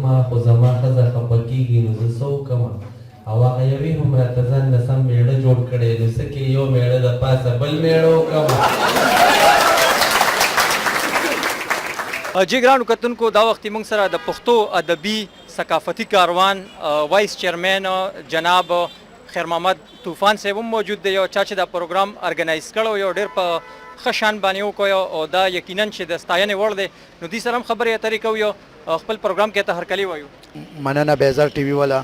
ما خو زما ښځه خفه کېږي نو زه څه وکړمه او هغه یوې هم راته ځان نه سم مېړه جوړ کړی نو څه کې یو مېړه د پاسه بل مېړه وکړمه. جی ګرانو کتونکو دا وخت موږ سره د پښتو ادبي ثقافتي کاروان وایس چیرمین جناب خیر محمد طوفان صاحب هم موجود دی. یو چا چې دا پروګرام ارګنایز کړی یو ډېر په ښه شان باندې وکړی او دا یقینا چې د ستاینې وړ دی. نو دوی سره هم خبرې اترې کوو یو خپل پروګرام کې ته هرکلی وایو. مننه بیزر ټي وي والا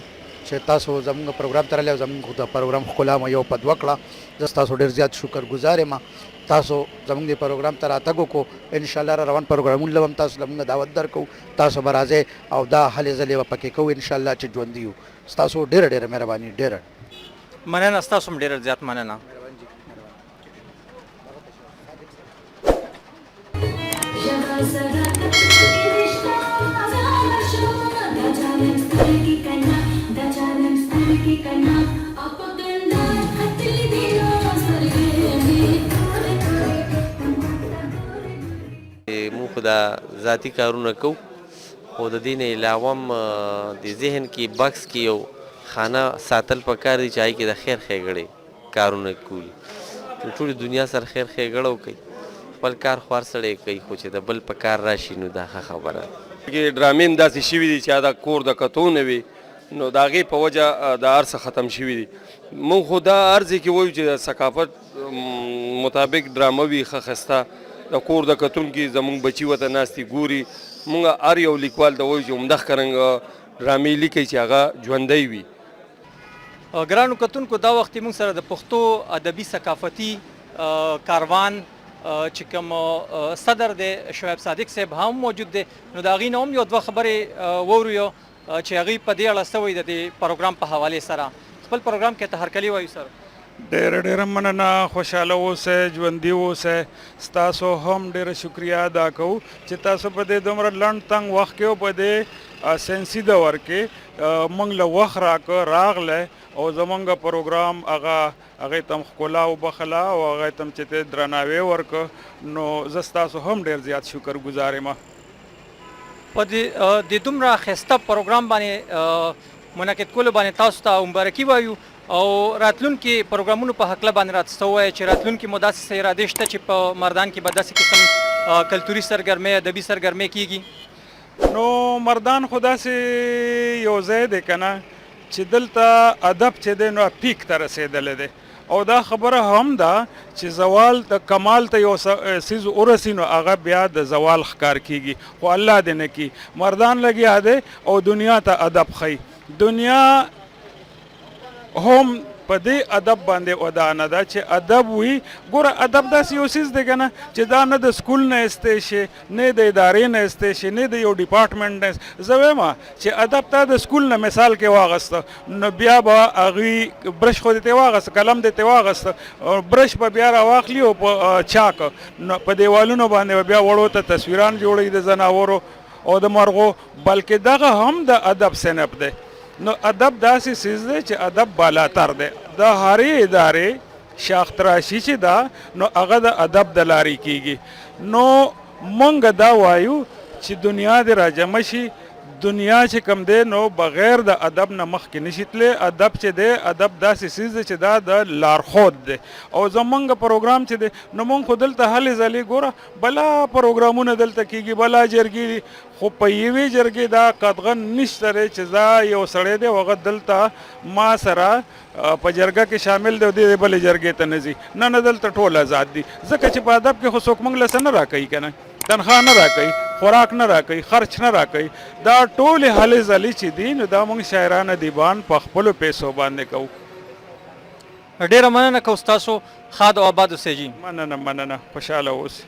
چې تاسو زموږ پروګرام ته راغلئ او زموږ د پروګرام ښکلا مو یو پد وکړه. زه ستاسو ډېر زیات شکر ګزار یم. تاسو زموږ د پروګرام ته راتګ وکړو انشاءالله را روان پروګرامونه هم تاسو زموږ دعوت درکوو. تاسو به راځئ او دا هلې ځلې به پکې کوو انشاءالله چې ژوندي یو. ستاسو ډېره ډېره مهرباني. ډېره مننه ستاسو هم ډېره زیات مننه. مو خو دا ذاتي کارونه کوو خو د دې نه علاوه هم د ذهن کې بکس کې یو خانه ساتل پکار دي چې هغې کې د خیر ښېګړې کارونه کوي. ټولې دنیا سره خیر ښېګړه وکړئ. خپل کار خو هر سړی کوي خو چې د بل په کار راشي نو دا ښه خبره ده. ډرامې هم داسې شوي دي چې دا کور د کتو نه وي نو د هغې په وجه دا هر څه ختم شوي دي. موږ خو دا هر ځای کې وایو چې د ثقافت مطابق ډرامه وي ښه ښایسته د کور د کتونکي زموږ بچي ورته ناستې ګوري. موږ هر یو لیکوال ته وایو چې عمده ښکارنګه ډرامې لیکئ چې هغه ژوندی وي. ګرانو کتونکو دا وخت موږ سره د پښتو ادبي ثقافتي کاروان چې کوم صدر دی شعیب صادق صاحب هم موجود دی. نو د هغې نه هم یو دوه خبرې واورو چې هغوی په دې اړه څه وایي د دې پروګرام په حوالې سره. خپل پروګرام کې ته هرکلی وایو سر. ډېره ډېره مننه. خوشحاله اوسئ، ژوندي اوسئ. ستاسو هم ډېره شکریه ادا کوو چې تاسو په دې دومره لنډ تنګ وخت کې او په دې ساینسي دور کې موږ له وخت راغلی او زمونږ پروګرام هغې ته هم ښکلا وبخله او هغې ته هم چې ته درناوی ورکړه نو زه ستاسو هم ډېر زیات شکر ګزار یم. په دې دومره ښایسته پروګرام باندې منعقد کولو باندې تاسو ته مبارکي وایو او راتلونکي پروګرامونو په هکله باندې راته څه ووایئ چې راتلونکي مو داسې څه ارادې شته چې په مردان کې به داسې قسم کلتوري سرګرمۍ ادبي سرګرمۍ کیږي؟ نو مردان خو داسې یو ځای دی که نه چې دلته ادب چې دی نو پیک ته رسېدلی دی او دا خبره هم ده چې زوال د کمال ته یو څیز ورسي نو هغه بیا د زوال ښکار کیږي خو الله دې نه کي. مردان لګیا دی او دنیا ته ادب ښیي. دنیا هم په دې ادب باندې ودانه ده چې ادب وي. ګوره ادب داسې یو څیز دی که نه چې دا نه د سکول نه ایستی شي نه د ادارې نه ایستی شي نه د یو ډپارټمنټ نه. زه وایم چې ادب ته د سکول نه مثال کې واغسته نو بیا به هغوی برش خو دې ته واغسته کلم دې ته واغسته برش به بیا راواخلي او په چاک نو په دیوالونو باندې به بیا وړو ته تصویران جوړوي د ځناورو او د مرغو بلکې دغه هم د ادب صنف دی. نو ادب داسې څیز دی چې ادب بالاتر دی. د هرې ادارې شاخ تراشي چې ده نو هغه د ادب د لارې کیږي. نو مونږ دا وایو چې دنیا دې راجمع شي. دنیا چې کم دی نو بغیر د ادب نه مخکې نشي تللی. ادب چې دی ادب داسې څیز دی چې دا د لارښود دی او زمونږ پروګرام چې دی نو مونږ خو دلته هلې ځلې ګوره بلا پروګرامونه دلته کیږي بلا جرګې دي خو په یوې جرګې دا قدغن نشته دی چې دا یو سړی دی هغه دلته ما سره په جرګه کې شامل دی او دې بلې جرګې ته نه ځي. نه دلته ټول آزاد دي ځکه چې په ادب کې خو څوک موږ له څه نه راکوي که نه تنخوا نه راکوي خوراک نه راکوي خرچ نه راکوي. دا ټولې هلې ځلې چې دي نو دا موږ شاعران ادیبان په خپلو پیسو باندې کوو. ډېره مننه کوو ستاسو. ښاد او آباد اوسئ جي. مننه خوشحاله اوسئ.